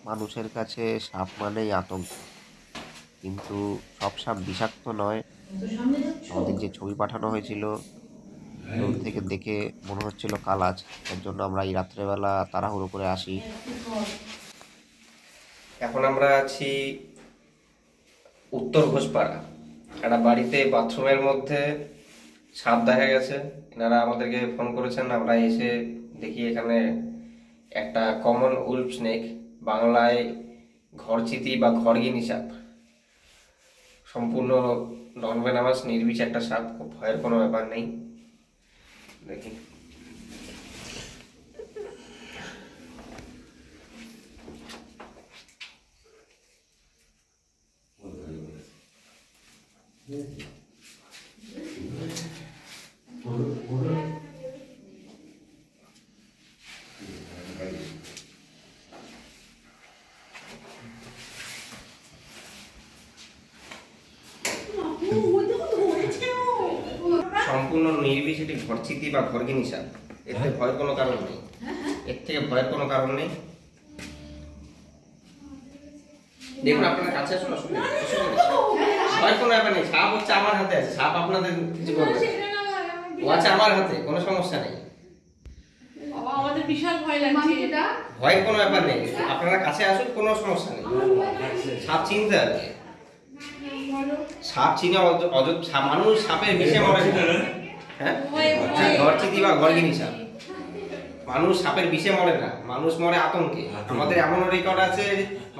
মানুষের কাছে সাপ মানেই আতঙ্ক, কিন্তু সব সাপ বিষাক্ত নয়। আমাদের যে ছবি পাঠানো হয়েছিল দূর থেকে দেখে মনে হচ্ছিল কালাজ, এর জন্য আমরা এই রাত্রেবেলা তাড়াহুড়ো করে আসি। এখন আমরা আছি উত্তর ঘোষপাড়া। একটা বাড়িতে বাথরুমের মধ্যে সাপ দেখা গেছে। এনারা আমাদেরকে ফোন করেছেন, আমরা এসে দেখি এখানে একটা কমন উলফ স্নেক, বাংলায় ঘরচিতি বা ঘরগিনি সাপ, সম্পূর্ণ নন ভেনামাস নির্বিষ একটা সাপ, খুব ভয়ের কোনো ব্যাপার নেই। দেখি সম্পূর্ণ নির্বিষ এটি ঘরচিতি বা ঘরগিনি সাপ। এর থেকে ভয়ের কোনো কারণ নেই, এর থেকে ভয়ের কোনো কারণ নেই। দেখুন আপনার কাছে আসুন, ভয়ের কোনো ব্যাপার নেই। সাপ হচ্ছে আমার হাতে আছে, সাপ আপনাদের কিছু করবে না। ও আছে আমার হাতে, কোনো সমস্যা নেই। আমাদের বিশাল ভয় লাগছে। ভয়ের কোনো ব্যাপার নেই, আপনারা কাছে আসুন, কোনো সমস্যা নেই। সাপ চিনতে হবে, সাপ চিনে মানুষ সাপের বিষে মরে না। হ্যাঁ, ঘরচিতি বা ঘরগিনি সাপ, মানুষ সাপের বিষে মরে না, মানুষ মরে আতঙ্কে। আমাদের এমন রেকর্ড আছে,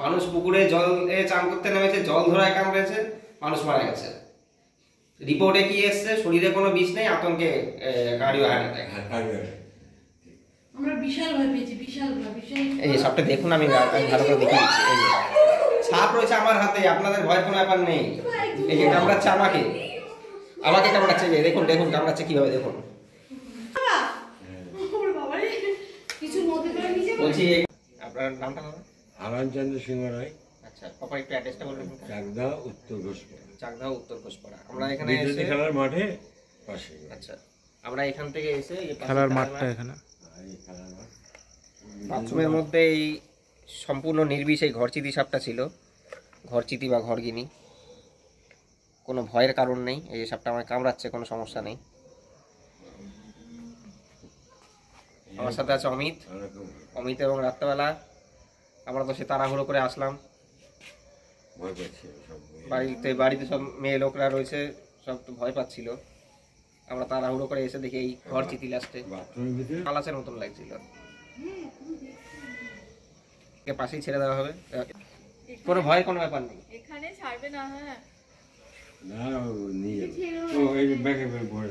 মানুষ পুকুরে জলে চান করতে নেমেছে, জল ধরায় কামড়েছে, মানুষ মারা গেছে। রিপোর্টে কি এসছে? শরীরে কোনো বিষ নেই, আতঙ্কে কার্ডিও হার্ট অ্যাটাক। আমরা বিশাল ভয় পেয়েছি, বিশাল ভয়, বিশাল। এই সাপটা দেখুন, আমি ভালো করে দেখে দিচ্ছি। এই যে সাপ রয়েছে আমার হাতে, আপনাদের ভয় কোনো ব্যাপার নেই। এই যে কামড়াচ্ছে আমাকে, আমাকে কামড়াচ্ছে, যে দেখুন দেখুন কামড়াচ্ছে কিভাবে, দেখুন। বলছি আপনার নামটা দাদা? আনন্দচন্দ্র সিংহ রায়। আচ্ছা, পাপা একটু অ্যাড্রেসটা বলবেন? চাকদা উত্তর ঘোষপাড়া। চাকদা উত্তর ঘোষপাড়া। আমরা এখানে বিদ্যুৎ খেলার মাঠে পাশে। আচ্ছা, আমরা এখান থেকে এসে খেলার মাঠটা এখানে, বাথরুমের মধ্যে এই সম্পূর্ণ নির্বিষ এই ঘরচিতি সাপটা ছিল, ঘরচিতি বা ঘরগিনি। কোনো ভয়ের কারণ নেই। এই সাপটা আমায় কামড়াচ্ছে, কোনো সমস্যা নেই। আমার সাথে আছে অমিত। অমিত এবং রাত্রেবেলা আমরা তো সে তাড়াহুড়ো করে আসলাম। বাড়িতে সব মেয়ে লোকরা রয়েছে, সব তো ভয় পাচ্ছিল। আমরা তাড়াহুড়ো করে এসে দেখি এই ঘরচিতি লাস্টে কালাচের মতন লাগছিল। পাশেই ছেড়ে দেওয়া হবে, কোনো ভয়ের কোনো ব্যাপার নেই। এখানে ছাড়বে না। হ্যাঁ, না নিয়ে ও এই ব্যাগে ভরে